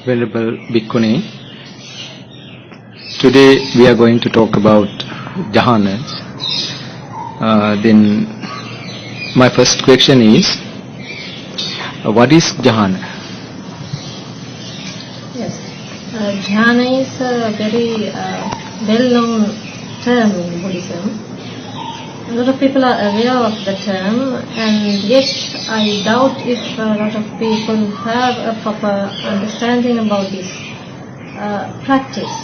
Venerable Bhikkhuni, today we are going to talk about Jhanas. Then my first question is, what is Jhana? Yes, Jhana is a very well-known term in Buddhism. A lot of people are aware of the term, and yet I doubt if a lot of people have a proper understanding about this practice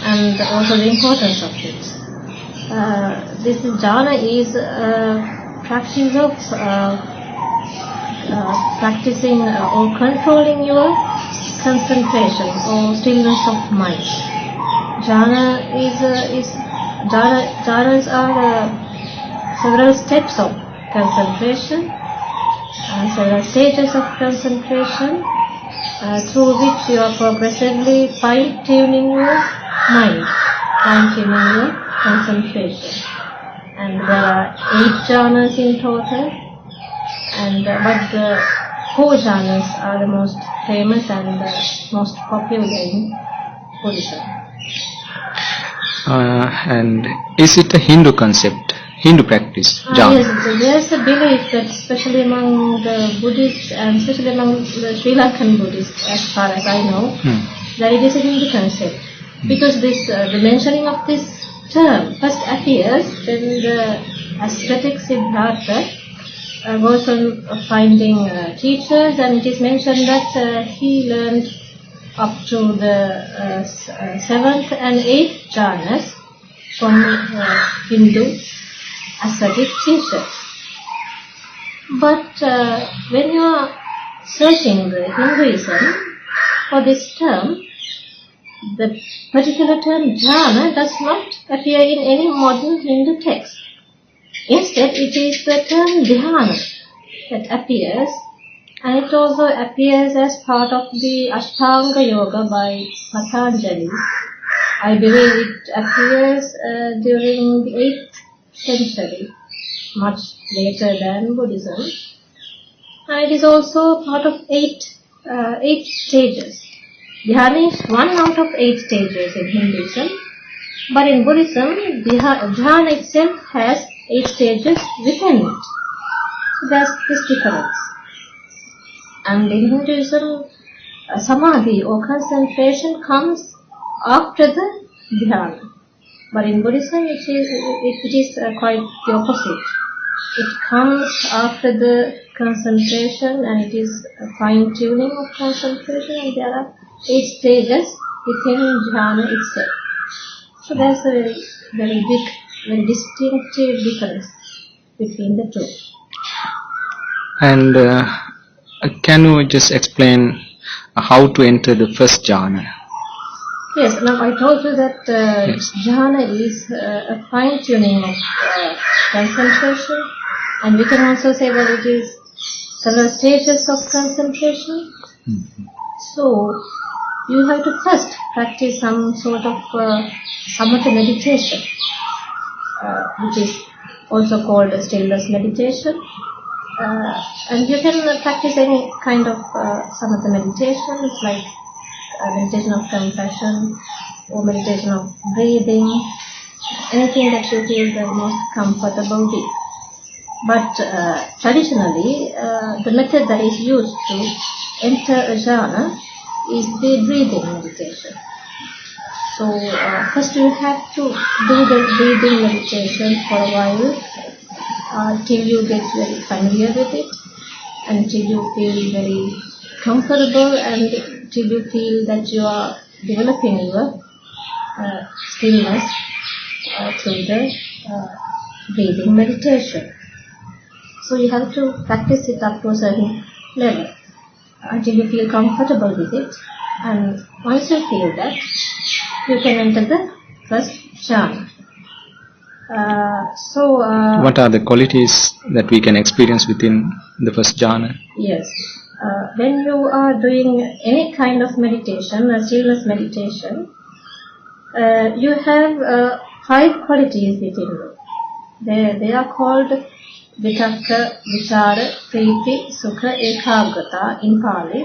and also the importance of it. This Jhana is a practice of practicing or controlling your concentration or stillness of mind. Jhanas are several steps of concentration, several stages of concentration, through which you are progressively fine-tuning your mind, fine-tuning your concentration. And there are 8 jhanas in total, but the 4 jhanas are the most famous and most popular in Buddhism. And is it a Hindu concept? Hindu practice, Jhana? Yes, there's a belief that especially among the Buddhists and especially among the Sri Lankan Buddhists, as far as I know, that it is a Hindu concept. Because the mentioning of this term first appears when the ascetic Siddhartha goes on finding teachers, and it is mentioned that he learned up to the 7th and 8th jhanas from Hindu ascetic teachers. But when you are searching the Hinduism for this term, the particular term jhana does not appear in any modern Hindu text. Instead, it is the term dhyana that appears, and it also appears as part of the Ashtanga Yoga by Patanjali. I believe it appears during the 8th century, much later than Buddhism, and it is also part of 8 stages. Dhyana is 1 out of 8 stages in Hinduism, but in Buddhism, Jhana itself has 8 stages within it. So there's this difference. And in Hinduism, samadhi or concentration comes after the dhyana. But in Buddhism, it is quite the opposite. It comes after the concentration, and it is a fine-tuning of concentration, and there are 8 stages within jhana itself. So there's a very big, very distinctive difference between the two. And can you just explain how to enter the first jhana? Yes, now I told you that jhana is a fine-tuning of concentration, and we can also say that it is several stages of concentration. So, you have to first practice some sort of samatha meditation, which is also called stillness meditation. And you can practice any kind of samatha meditation. It's like meditation of compassion or meditation of breathing, anything that you feel the most comfortable with. But traditionally, the method that is used to enter a jhana is the breathing meditation. So first you have to do the breathing meditation for a while till you get very familiar with it, until you feel very comfortable, and till you feel that you are developing your stillness through the breathing meditation. So you have to practice it up to a certain level until you feel comfortable with it, and once you feel that, you can enter the first jhana. What are the qualities that we can experience within the first jhana? Yes. When you are doing any kind of meditation, a stillness meditation, you have 5 qualities within you. They are called Vitakka, Vichara, Priti, Sukha, Ekagrata in Pali.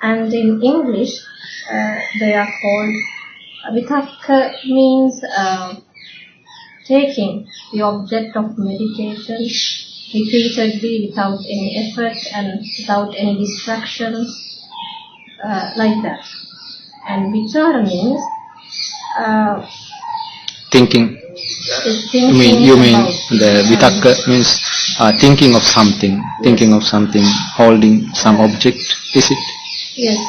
And in English, they are called vitakka means taking the object of meditation repeatedly without any effort and without any distractions, like that. And vichara means thinking. thinking You mean about the vitakka means thinking of something, holding some object, is it? Yes,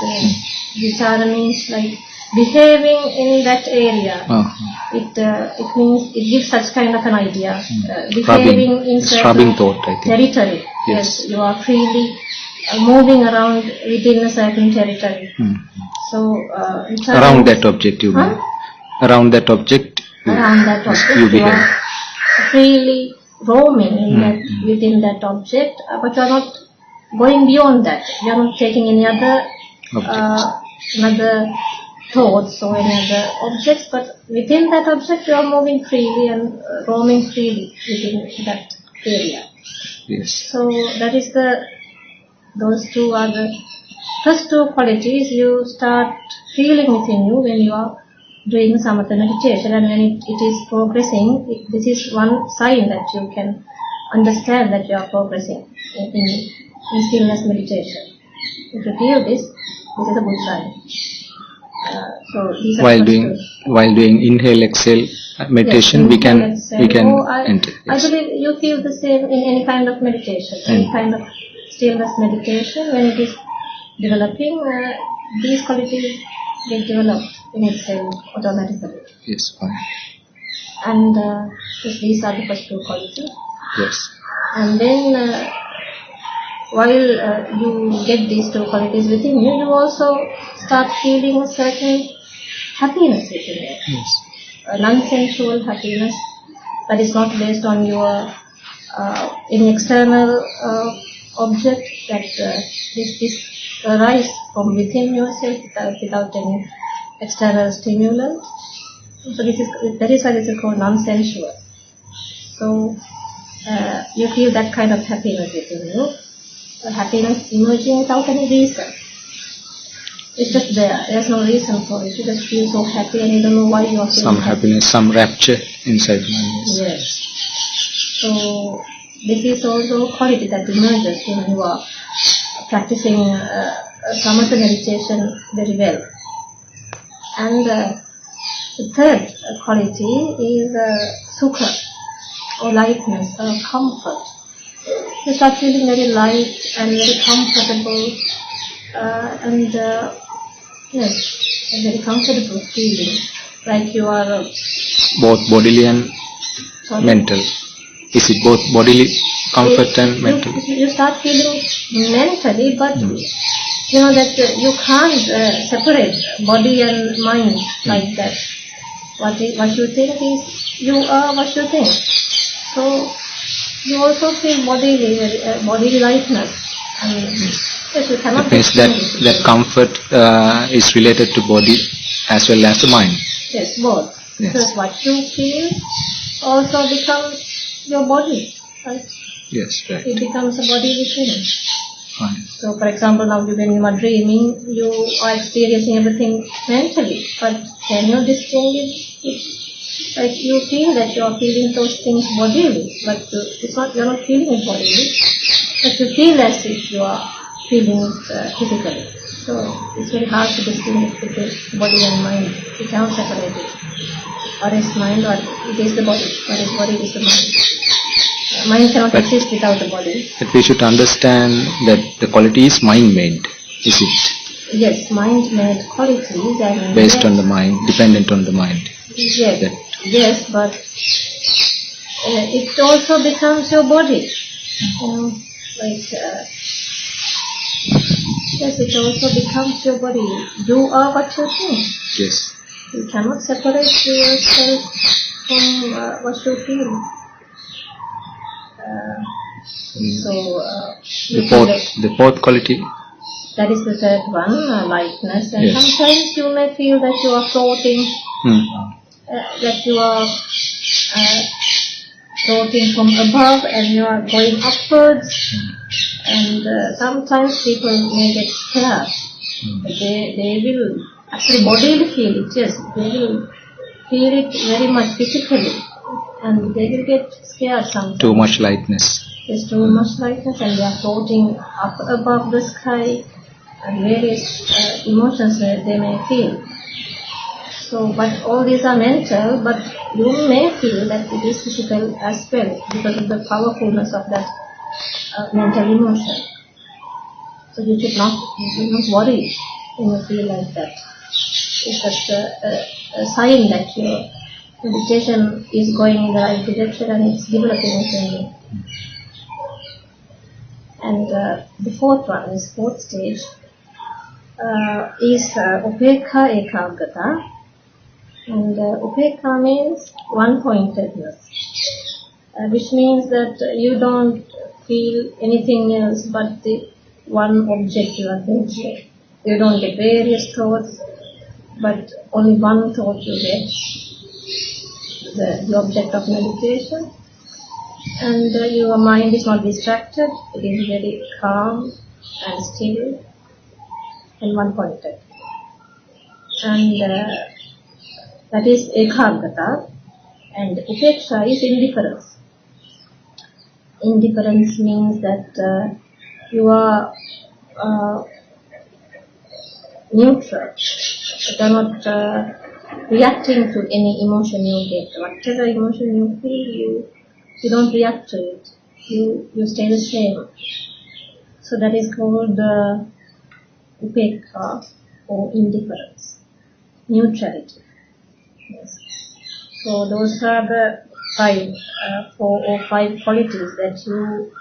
vichara means like behaving in that area. It means it gives such kind of an idea. Behaving in certain thought, I think. territory. Yes, you are freely moving around within a certain territory. So around that object, you mean? Around that object. Around that object, you are freely roaming in that, within that object, but you are not going beyond that. You are not taking any other another thoughts or any other objects, but within that object you are moving freely and roaming freely within that area. Yes. So that is those two are the first two qualities you start feeling within you when you are doing samatha meditation, and when it is progressing, this is one sign that you can understand that you are progressing in stillness meditation. If you feel this is a good sign. So these are while doing inhale exhale meditation, we can enter. I believe you feel the same in any kind of meditation, any kind of stillness meditation. When it is developing, these qualities get developed in itself automatically. Yes, fine. And these are the first two qualities. Yes. And then while you get these two qualities within you, you also start feeling a certain happiness within you. Yes. A non-sensual happiness that is not based on your any external object, that this arises from within yourself without any external stimulant. So that is why this is called non-sensual. So you feel that kind of happiness within you. Happiness emerging without any reason. It's just there. There's no reason for it. You just feel so happy and you don't know why you are feeling some happiness, some rapture inside mind. Yes. So this is also a quality that emerges when you are practicing samatha meditation very well. And the third quality is sukha, or lightness, or comfort. You start feeling very light and very comfortable, and yes, a very comfortable feeling, like you are both bodily and mental. Is it both bodily comfort and mental? You start feeling mentally, but you know that you can't separate body and mind like that. What you think is you are what you think. So you also feel bodily lightness. Yes, you cannot. It means that comfort is related to body as well as the mind. Yes, both. Yes. Because what you feel also becomes your body. Right? Yes, right. It becomes a body within. Fine. So, for example, now when you are dreaming, you are experiencing everything mentally, but can you distinguish it? Like you feel that you are feeling those things bodily, but it's not. You are not feeling it bodily, but you feel as if you are feeling it physically. So it's very hard to distinguish between body and mind. You cannot separate it. What is mind? What it is the body. What is body is the mind. Mind cannot exist without the body. But we should understand that the quality is mind-made, is it? Yes, mind-made qualities and based on the mind, dependent on the mind. Yes, yes, but it also becomes your body. Like yes, it also becomes your body. You are what you think. Yes. You cannot separate yourself from what you feel. The fourth quality. That is the third one, lightness. And yes. Sometimes you may feel that you are floating, that you are floating from above and you are going upwards. And sometimes people may get scared But they will actually bodily feel it, yes. They will feel it very much physically. And they will get scared sometimes. Too much lightness. There's too much lightness, and they are floating up above the sky, and various emotions that they may feel. So, but all these are mental, but you may feel that it is physical as well because of the powerfulness of that mental emotion. So you should not worry when you feel like that. It's just a sign that your meditation is going in the right direction and it's developing within you. And the fourth one, this fourth stage, is upekha ekagrata. And upekha means one-pointedness, which means that you don't feel anything else but the one object you are thinking. You don't get various thoughts, but only one thought you get, the object of meditation. And your mind is not distracted, it is very calm and still and one-pointed. And that is ekagrata. And upeksha is indifference. Indifference means that you are neutral. You are not reacting to any emotion you get. Whatever emotion you feel, you don't react to it. You stay the same. So that is called upekha or indifference, neutrality. Yes. So those are the four or five qualities that you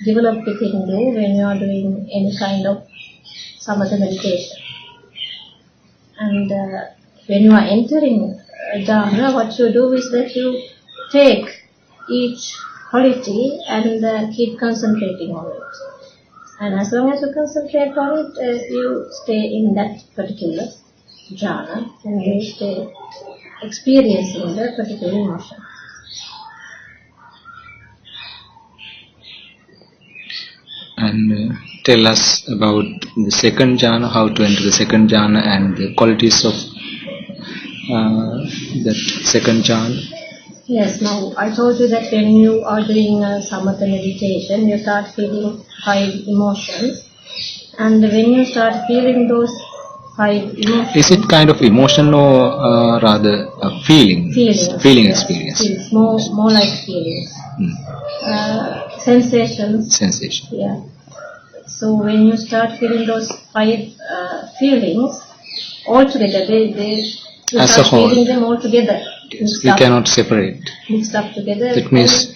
develop within you when you are doing any kind of samatha meditation. And when you are entering jhana, what you do is that you take each quality and keep concentrating on it. And as long as you concentrate on it, you stay in that particular jhana and you stay experiencing that particular emotion. And tell us about the second jhana, how to enter the second jhana and the qualities of that second jhana. Yes, now I told you that when you are doing a samatha meditation, you start feeling 5 emotions. And when you start feeling those 5 emotions... Is it kind of emotion or rather a feeling? Feeling experience. Feelings, more like feelings. Sensations. Sensation. Yeah. So when you start feeling those 5 feelings all together, you as start a whole, feeling them all together. Yes, we cannot separate. Mixed up together. That means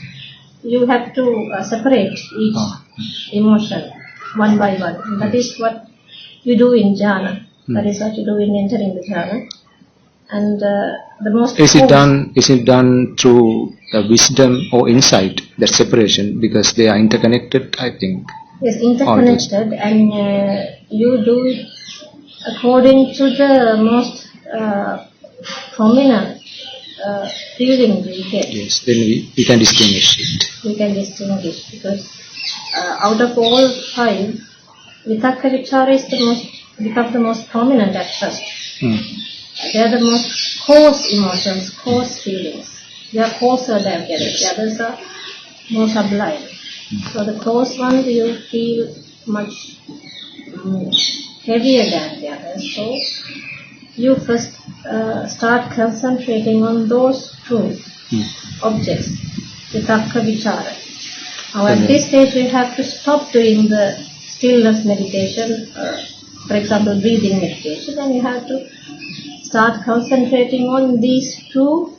you have to separate each emotion one by one. And that is what you do in jhana. That is what you do in entering the jhana. And the most is it done through wisdom or insight, that separation, because they are interconnected, I think. Yes, interconnected, and you do it according to the most prominent feeling we get. Yes, then we can distinguish it. We can distinguish because out of all 5, vitakka vichara is becomes the most prominent at first. They are the most coarse emotions, coarse feelings. They are coarser than the others. The others are more sublime. So the coarse ones you feel much heavier than the others. So you first start concentrating on those 2 objects, vitakka vichara. Now at this stage we have to stop doing the stillness meditation, for example breathing meditation, and you have to start concentrating on these 2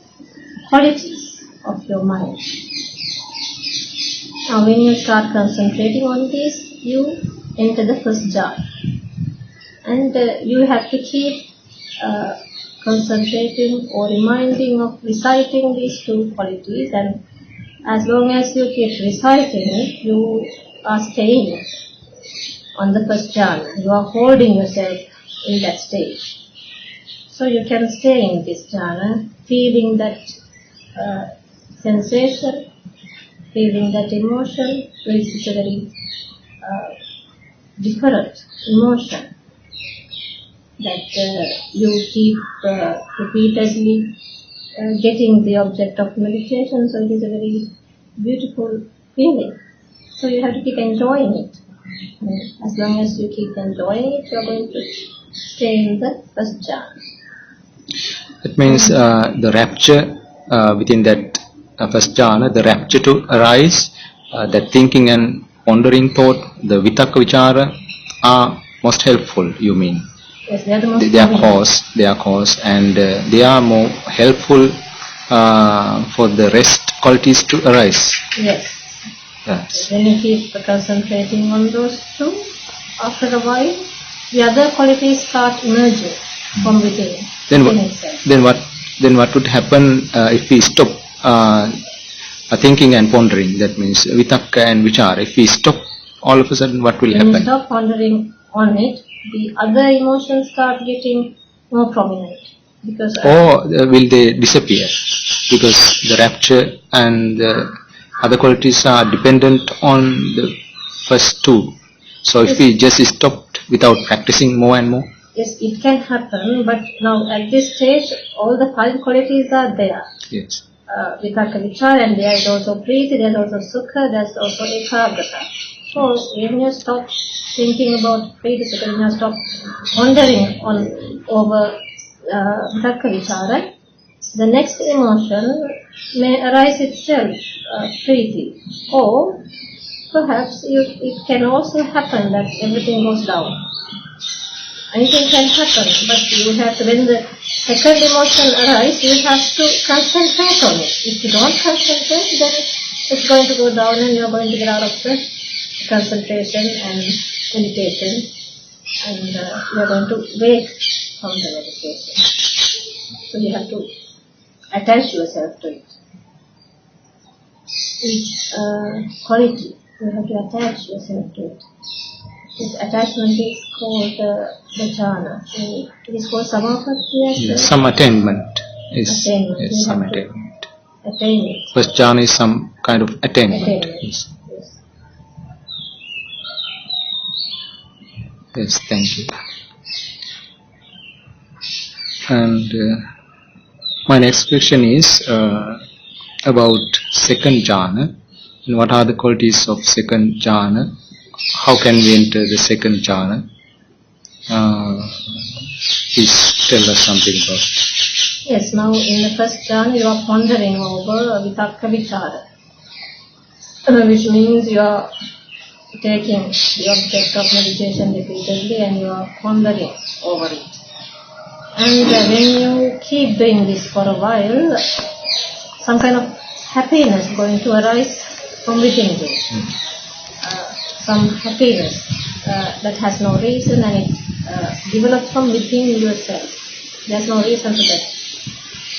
qualities of your mind. Now when you start concentrating on these, you enter the first jhana. And you have to keep concentrating or reminding of reciting these 2 qualities, and as long as you keep reciting it, you are staying on the first jhana. You are holding yourself in that stage. So you can stay in this jhana, feeling that sensation, feeling that emotion, which is a very different emotion. that you keep repeatedly getting the object of meditation, so it is a very beautiful feeling. So you have to keep enjoying it. And as long as you keep enjoying it, you are going to stay in the first jhana. That means the rapture within that first jhana, the rapture to arise, that thinking and pondering thought, the vitakka vichara are most helpful, you mean? Yes, they are the most They are cause, and they are more helpful for the rest qualities to arise. Yes. Yes. When you keep concentrating on those two, after a while, the other qualities start emerging from within. Then what would happen if we stop thinking and pondering? That means vitakka and vichara. If we stop, all of a sudden, what will happen? When you stop pondering on it, the other emotions start getting more prominent. Because will they disappear? Because the rapture and the other qualities are dependent on the first two. So if we just stopped without practicing more and more? Yes, it can happen, but now at this stage, all the 5 qualities are there. Yes. Vitakka vichara, and there is also priti, there is also sukha, there is also ekagrata. So when you stop thinking about priti, sukha, when you stop pondering over vitakka vichara, the next emotion may arise itself, priti, or perhaps it can also happen that everything goes down. Anything can happen, but you have to, when the second emotion arises, you have to concentrate on it. If you don't concentrate, then it's going to go down and you're going to get out of the concentration and meditation, and you're going to wake from the meditation. So you have to attach yourself to it. Each quality, you have to attach yourself to it. This attachment is called the jhana. It is called samapatti. Yes, some attainment. Attainment. Yes, some attainment. Attain it. First jhana is some kind of attainment. Yes. Yes, thank you. And my next question is about second jhana. And what are the qualities of second jhana? How can we enter the second jhana? Please tell us something about it. Yes, now in the first jhana you are pondering over vitakka vichara, which means you are taking the object of meditation repeatedly and you are pondering over it. And when you keep doing this for a while, some kind of happiness is going to arise from within you. Some happiness that has no reason, and it develops from within yourself. There's no reason for that.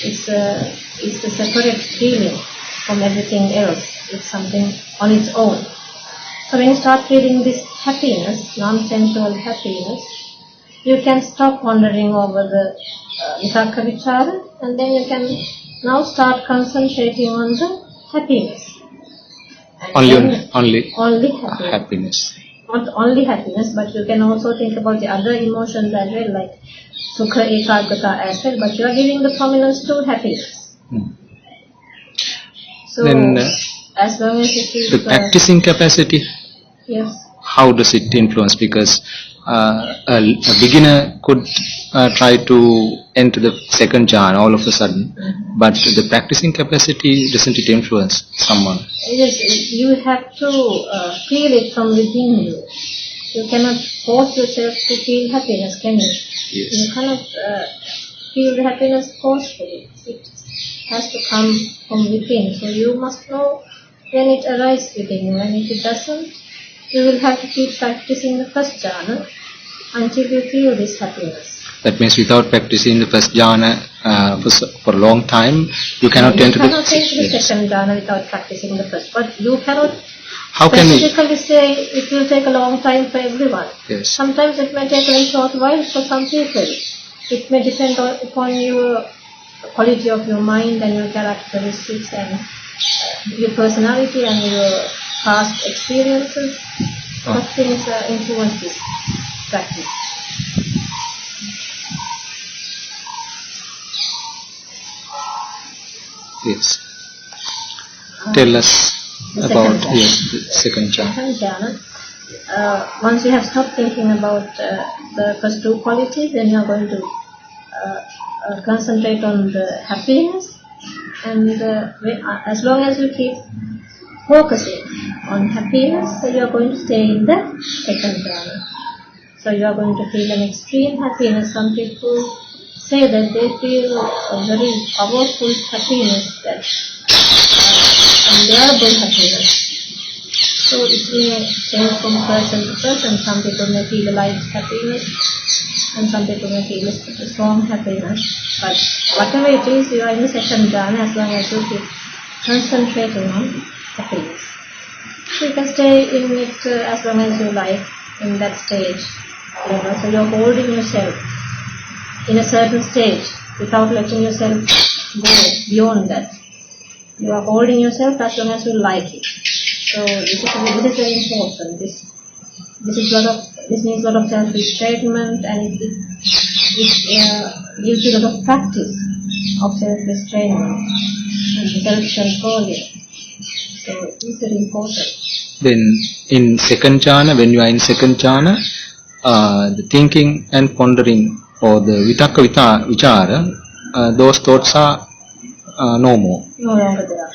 It's a separate feeling from everything else. It's something on its own. So when you start feeling this happiness, non-sensual happiness, you can stop pondering over the vitakka vichara, and then you can now start concentrating on the happiness. Only happiness. Not only happiness, but you can also think about the other emotions as well, like sukha, ekagrata as well, but you are giving the prominence to happiness. So, then, as long as you keep the practicing capacity, yes. How does it influence? Because a beginner could try to enter the second jhana all of a sudden, but the practicing capacity, doesn't it influence someone? Yes, you have to feel it from within you. You cannot force yourself to feel happiness, can you? Yes. You cannot feel the happiness forcefully. It has to come from within. So you must know when it arises within you, and if it doesn't, you will have to keep practicing the first jhana until you feel this happiness. That means without practicing the first jhana for a long time, you cannot enter the second jhana without practicing the first. But you cannot How can specifically say it will take a long time for everyone. Yes. Sometimes it may take a very short while for some people. It may depend upon your quality of your mind and your characteristics and your personality and your past experiences. Such things influence this practice. Yes. Tell us about the second jhana. Second jhana. Once you have stopped thinking about the first two qualities, then you are going to concentrate on the happiness, and as long as you keep focusing on happiness, so you are going to stay in the second jhana. So you are going to feel an extreme happiness. Some people say that they feel a very powerful happiness, that unbearable happiness. So it may change from person to person. Some people may feel a light happiness, and some people may feel a strong happiness. But whatever it is, you are in the second jhana as long as you keep concentrating on happiness. So you can stay in it as long as you like in that stage. So you are holding yourself in a certain stage without letting yourself go beyond that. You are holding yourself as long as you like it. So this is very important. This needs a lot of self-restraint, and it gives you a lot of practice of self-restraint and self-control. So it is very important. Then in second jhana, when you are in second jhana, the thinking and pondering, or the vitakka vichara, those thoughts are no more. No longer there.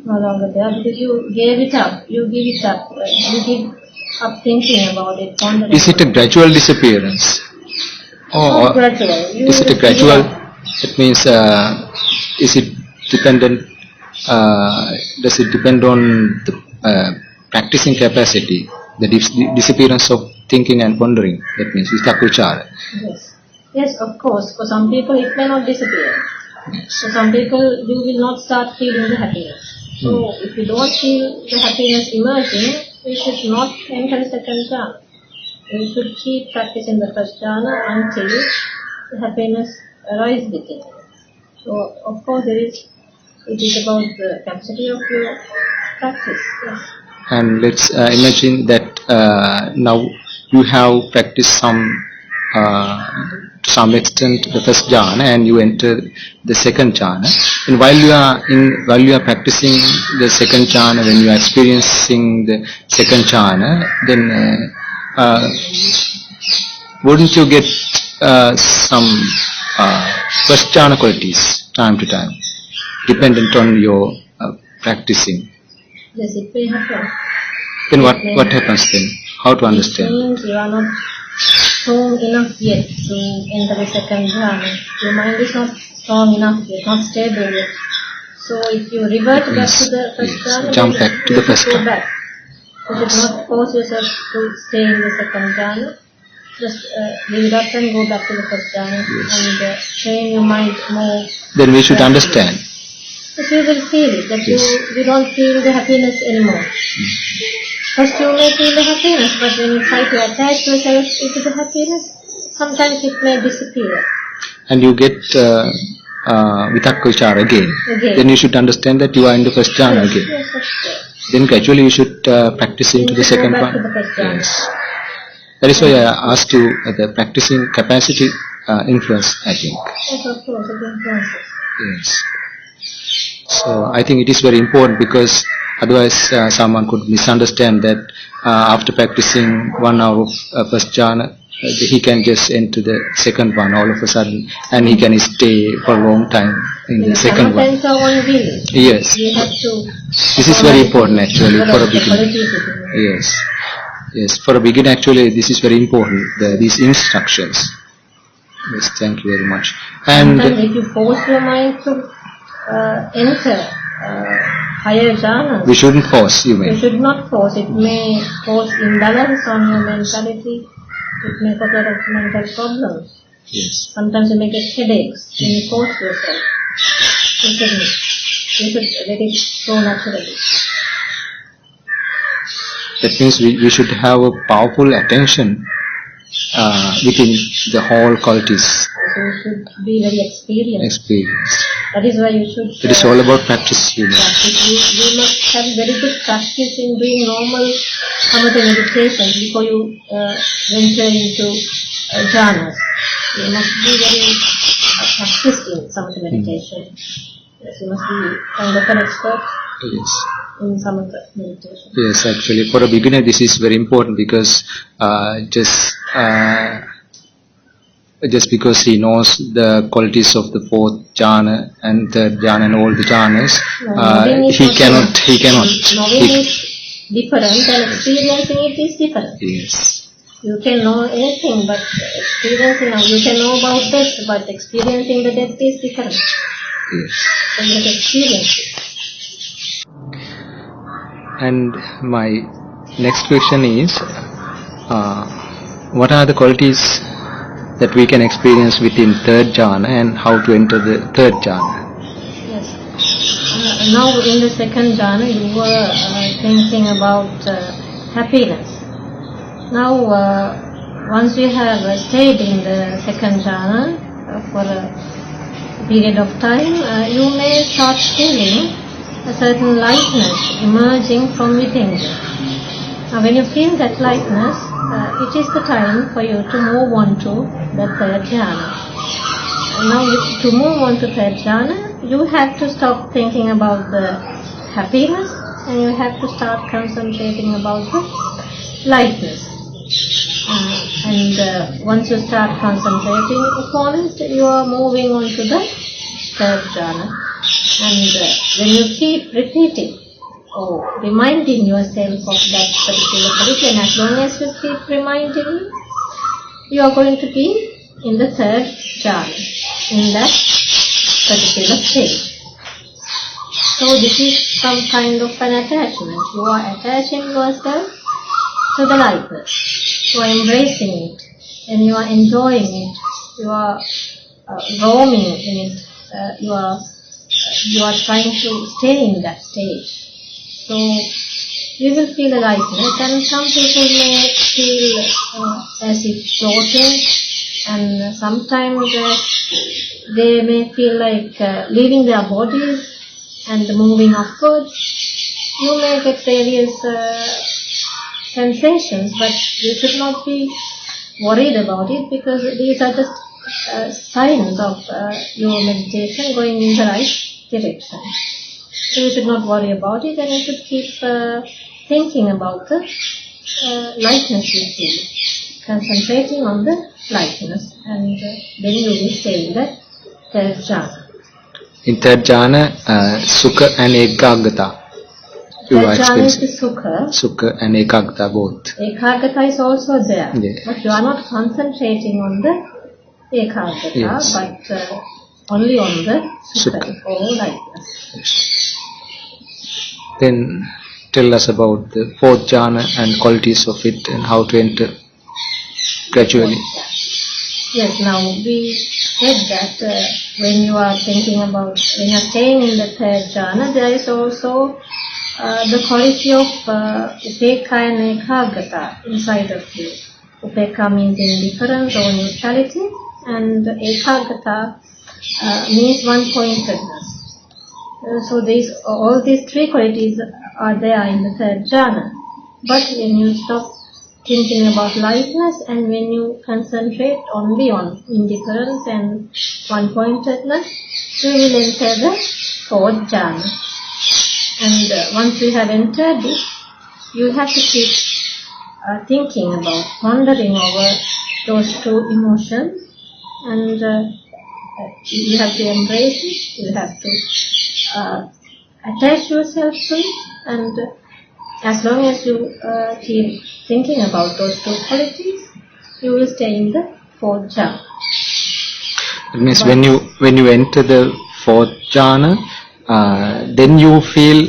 No longer there, because you gave it up. You give it up. You give up thinking about it, pondering. Is it a gradual disappearance? Not gradual. Is it a gradual? It means, is it dependent? Does it depend on the practicing capacity, the disappearance of thinking and pondering? That means vitakka vichara. Yes, of course. For some people, it may not disappear. Yes. For some people, you will not start feeling the happiness. So, if you don't feel the happiness emerging, you should not enter the second jhana. You should keep practicing the first jhana until the happiness arises within you. So, of course, it is about the capacity of your practice. Yes. And let's imagine that now you have practiced to some extent the first jhana, and you enter the second jhana. And while you are practicing the second jhana, when you are experiencing the second jhana, then wouldn't you get some first jhana qualities time to time, dependent on your practicing? Yes, it may happen. Then what happens then? How to understand? It means you are not strong enough yet to enter the second jhana. Your mind is not strong enough yet, not stable yet. So if you revert back to the first jhana, jump back to the first go jhana. back. You should not force yourself to stay in the second jhana. Just leave it up and go back to the first jhana, and train your mind more. Then we should understand. If you will feel it, that you don't feel the happiness anymore. First you may feel the happiness, but when you try to attach yourself into the happiness, sometimes it may disappear. And you get vitakka vichara again. Then you should understand that you are in the first jhana again. Yes, of course. Then gradually you should practice into the second one. Yes. That is why I asked you the practicing capacity influence, I think. Yes, of course, it influences. Yes. So I think it is very important, because otherwise someone could misunderstand that after practicing 1 hour of first jhana, he can just enter the second one all of a sudden, and he can stay for a long time in the second one. Yes. You have to. This is very important actually for a beginner. Yes. For a beginner actually this is very important. These instructions. Yes. Thank you very much. And sometimes if you force your mind to enter higher jhanas, we shouldn't force. You mean? You should not force. It may cause imbalance on your mentality. It may cause a lot of mental problems. Yes. Sometimes you may get headaches when you force yourself. You should let it go naturally. That means we should have a powerful attention within the whole qualities. So you should be very experienced. That is why you should. It is all about practice. You must have very good practice in doing normal samatha meditation before you venture into jhanas. You must be very practiced in samatha meditation. Yes, you must be kind of an expert Yes. in samatha meditation. Yes, actually, for a beginner, this is very important because just because he knows the qualities of the fourth jhana and third jhana and all the jhanas, he cannot. Knowing is different and experiencing it is different. Yes. You can know anything, but experiencing, you can know about death, but experiencing the death is different. Yes. So you have to experience it. And my next question is, what are the qualities that we can experience within third jhana and how to enter the third jhana? Yes. Now in the second jhana you were thinking about happiness. Now once you have stayed in the second jhana for a period of time, you may start feeling a certain lightness emerging from within you. Now when you feel that lightness, it is the time for you to move on to the third jhana. Now to move on to third jhana, you have to stop thinking about the happiness and you have to start concentrating about the lightness. Once you start concentrating upon it, you are moving on to the third jhana. And when you keep repeating or reminding yourself of that particular quality, and as long as you keep reminding, you are going to be in the third jhana, in that particular state. So this is some kind of an attachment. You are attaching yourself to the lightness. You are embracing it and you are enjoying it. You are roaming in it. You are trying to stay in that state. So you will feel a lightness, and some people may feel as if floating, and sometimes they may feel like leaving their bodies and moving upwards. You may get various sensations, but you should not be worried about it, because these are just signs of your meditation going in the right direction. So you should not worry about it, and you should keep thinking about the lightness you feel, concentrating on the lightness, and then you will stay in the third jhana. In third jhana, sukha and ekagata. Third jhana is the sukha. Sukha and ekagata both. Ekagata is also there, Yeah. but you are not concentrating on the ekagata, Yes. but only on the sukha, Sukha. or lightness. Then tell us about the fourth jhana and qualities of it and how to enter gradually. Yes, now we said that when you are thinking about, when you are staying in the third jhana, there is also the quality of upekha and ekagata inside of you. Upekha means indifference or neutrality, and ekagata means one-pointedness. So all these three qualities are there in the third jhana. But when you stop thinking about lightness and when you concentrate only on indifference and one-pointedness, you will enter the fourth jhana. And once you have entered it, you have to keep thinking about, pondering over those two emotions, and you have to embrace it, you have to attach yourself to it, and as long as you keep thinking about those two qualities, you will stay in the fourth jhana. It means when you enter the fourth jhana, then you feel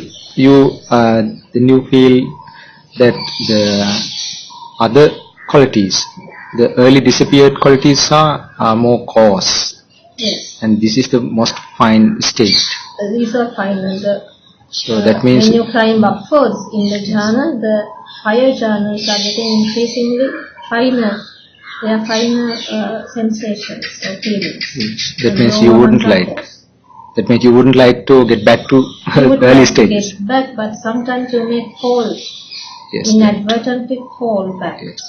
that the other qualities, the early disappeared qualities are more coarse. Yes. And this is the most fine state. These are fine, and so that means when you climb upwards in the jhana, the higher jhanas are getting increasingly finer. They are finer sensations or feelings. Yes. That means you wouldn't like. That means you wouldn't like to get back to early stages. Get back, but sometimes you may fall. Yes, inadvertently fall back. Yes.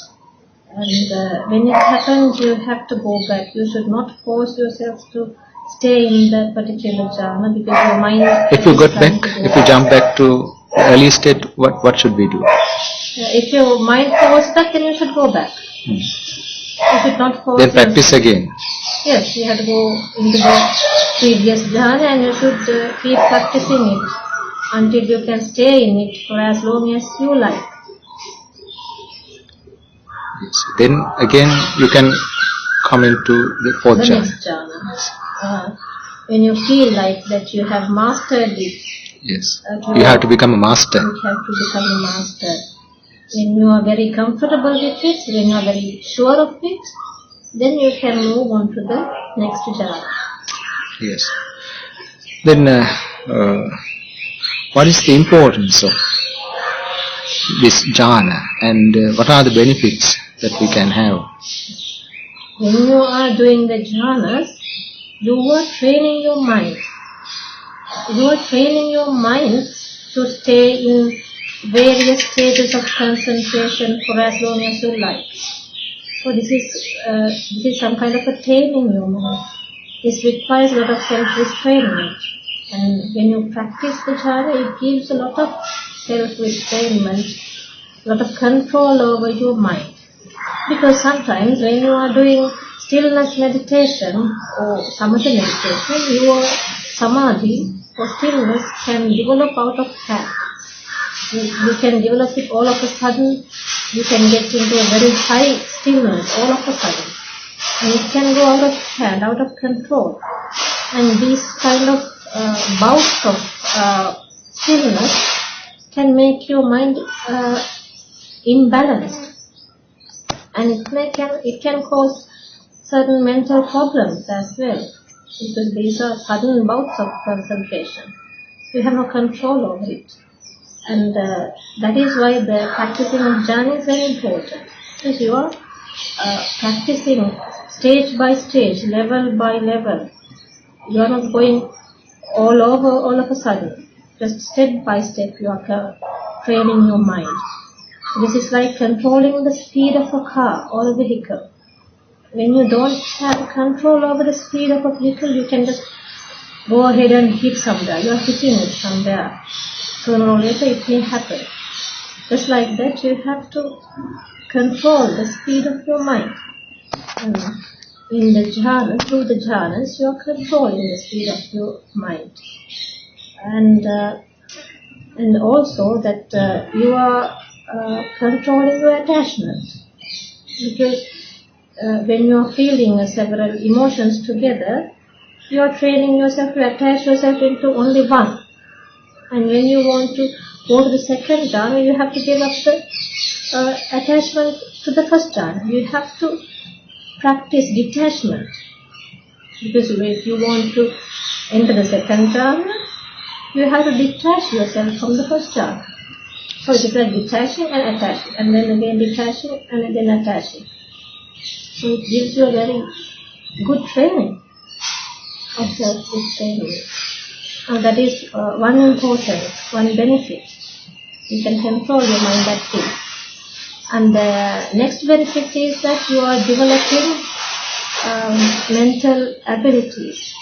And when it happens, you have to go back. You should not force yourself to stay in the particular jhana because your mind. If you jump back to the early state, what should we do? If your mind goes back, then you should go back. If it not goes, then practice again. Yes, you have to go into the previous jhana and you should keep practicing it until you can stay in it for as long as you like. Yes. Then again you can come into the fourth jhana. Next jhana. When you feel like that you have mastered it. Yes. You have to become a master. You have to become a master. When you are very comfortable with it, when you are very sure of it, then you can move on to the next jhana. Yes. Then what is the importance of this jhana and what are the benefits that we can have? When you are doing the jhanas, you are training your mind. You are training your mind to stay in various stages of concentration for as long as you like. So this is some kind of a taming your mind. This requires a lot of self-restraint. And when you practice the jhana, it gives a lot of self-restraint, a lot of control over your mind. Because sometimes when you are doing stillness meditation or samatha meditation, your samadhi or stillness can develop out of hand. You can develop it all of a sudden. You can get into a very high stillness all of a sudden. And it can go out of hand, out of control. And these kind of bouts of stillness can make your mind imbalanced. And it can cause certain mental problems as well. Because these are sudden bouts of concentration. You have no control over it. And that is why the practicing of jhana is very important. Because you are practicing stage by stage, level by level. You are not going all over all of a sudden. Just step by step you are training your mind. This is like controlling the speed of a car or a vehicle. When you don't have control over the speed of a vehicle, you can just go ahead and hit somewhere. You are hitting it somewhere. Sooner or later it may happen. Just like that, you have to control the speed of your mind. And in the jhana, through the jhanas, you are controlling the speed of your mind. And also that you are controlling your attachment. Because when you are feeling several emotions together, you are training yourself to attach yourself into only one. And when you want to go to the second jhana, you have to give up the attachment to the first jhana. You have to practice detachment. Because if you want to enter the second jhana, you have to detach yourself from the first jhana. So it is like detaching and attaching, and then again detaching and then attaching. So it gives you a very good training of self-restraining. And that is one benefit. You can control your mind that way. And the next benefit is that you are developing mental abilities.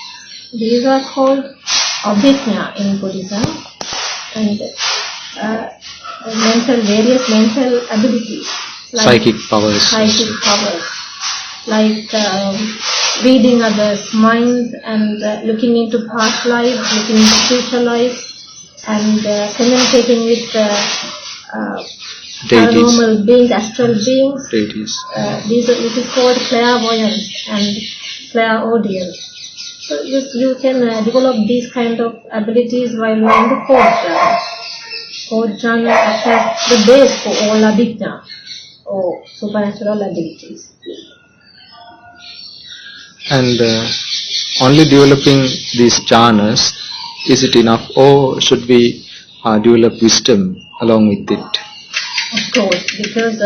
These are called abhijna in Buddhism. And various mental abilities. Like psychic powers. Like reading others' minds and looking into past lives, looking into future lives, and communicating with paranormal beings, astral beings. Deities. This is called clairvoyance and clairaudience. So you can develop these kind of abilities while you are in the fourth jhana. Fourth jhana acts the base for all abhijna or supernatural abilities. And only developing these jhanas, is it enough, or should we develop wisdom along with it? Of course, because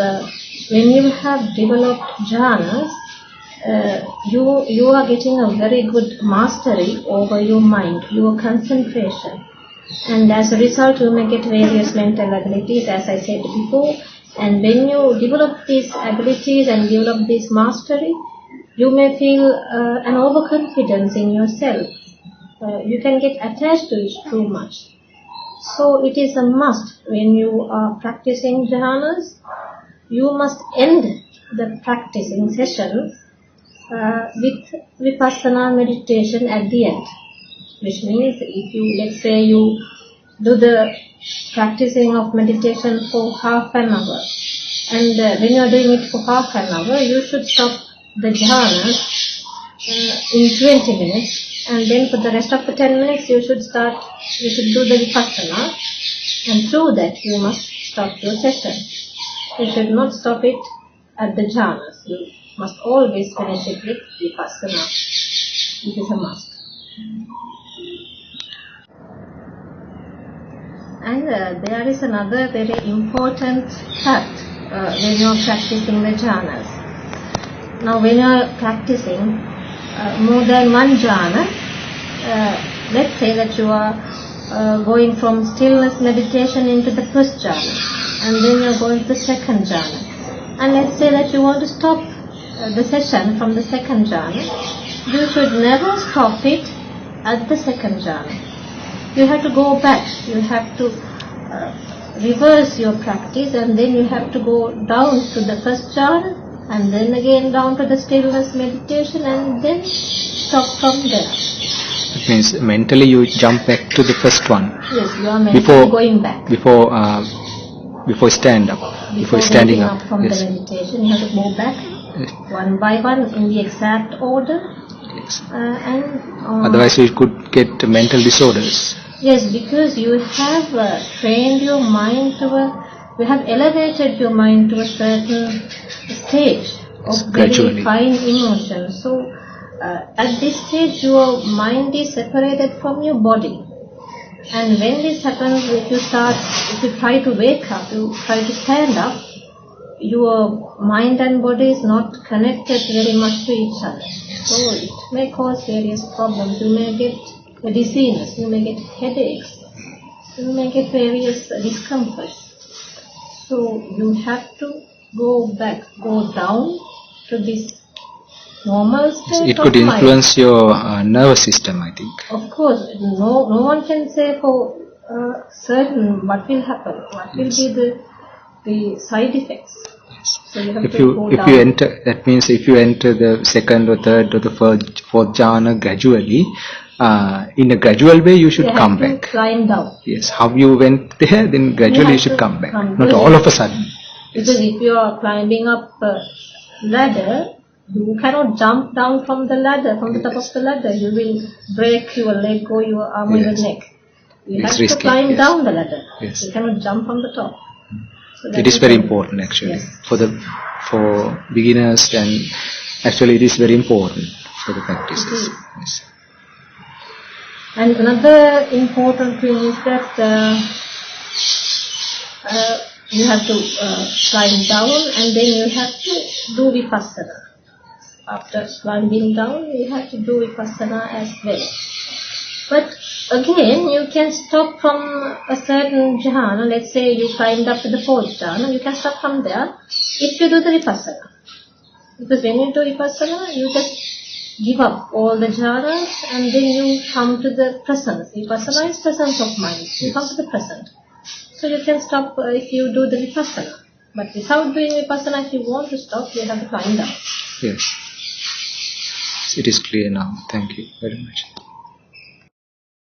when you have developed jhanas, you are getting a very good mastery over your mind, your concentration. And as a result, you may get various mental abilities, as I said before. And when you develop these abilities and develop this mastery, You may feel an overconfidence in yourself. You can get attached to it too much. So it is a must when you are practicing jhanas. You must end the practicing session with vipassana meditation at the end. Which means if you, let's say you do the practicing of meditation for half an hour, and when you are doing it for half an hour, you should stop the jhanas in 20 minutes, and then for the rest of the 10 minutes you should do the vipassana, and through that you must stop your session. You should not stop it at the jhanas. You must always finish it with vipassana. It is a must. And there is another very important fact when you are practicing the jhanas. Now when you are practicing more than one jhana, let's say that you are going from stillness meditation into the first jhana, and then you are going to the second jhana. And let's say that you want to stop the session from the second jhana, you should never stop it at the second jhana. You have to go back, you have to reverse your practice, and then you have to go down to the first jhana, and then again down to the stillness meditation, and then stop from there. It means mentally you jump back to the first one. Yes, you are mentally going back. Before stand up. Before standing up. From the meditation, you have to go back one by one in the exact order. Yes. Otherwise we could get mental disorders. Yes, because you have trained your mind you have elevated your mind to a certain stage of very fine emotion. So at this stage your mind is separated from your body. And when this happens, if you try to wake up, you try to stand up, your mind and body is not connected very much to each other. So it may cause various problems. You may get a dizziness, you may get headaches, you may get various discomforts. So you have to go down to this normal state. It could influence your nervous system, I think. Of course, no one can say for certain what will happen, what will be the side effects. Yes. So you have if you enter, that means if you enter the second or third or the fourth jhana gradually, in a gradual way you should come back. Climb down. Yes, how you went there, then gradually you should come back. Not all of a sudden. Because if you are climbing up a ladder, you cannot jump down from the ladder, from the top of the ladder. You will break your leg or your arm or your neck. You have to climb down the ladder. Yes. You cannot jump from the top. So it is very important actually for beginners, and actually it is very important for the practices. Yes. And another important thing is that you have to climb down, and then you have to do vipassana. After climbing down, you have to do vipassana as well. But again, you can stop from a certain jhana. Let's say you climbed up to the fourth jhana, you can stop from there if you do the vipassana. Because when you do vipassana, you just give up all the jhanas, and then you come to the presence. Vipassana is presence of mind. You come to the present. So you can stop if you do the vipassana. But without doing vipassana, if you want to stop, you have to climb down. Yes. It is clear now. Thank you very much.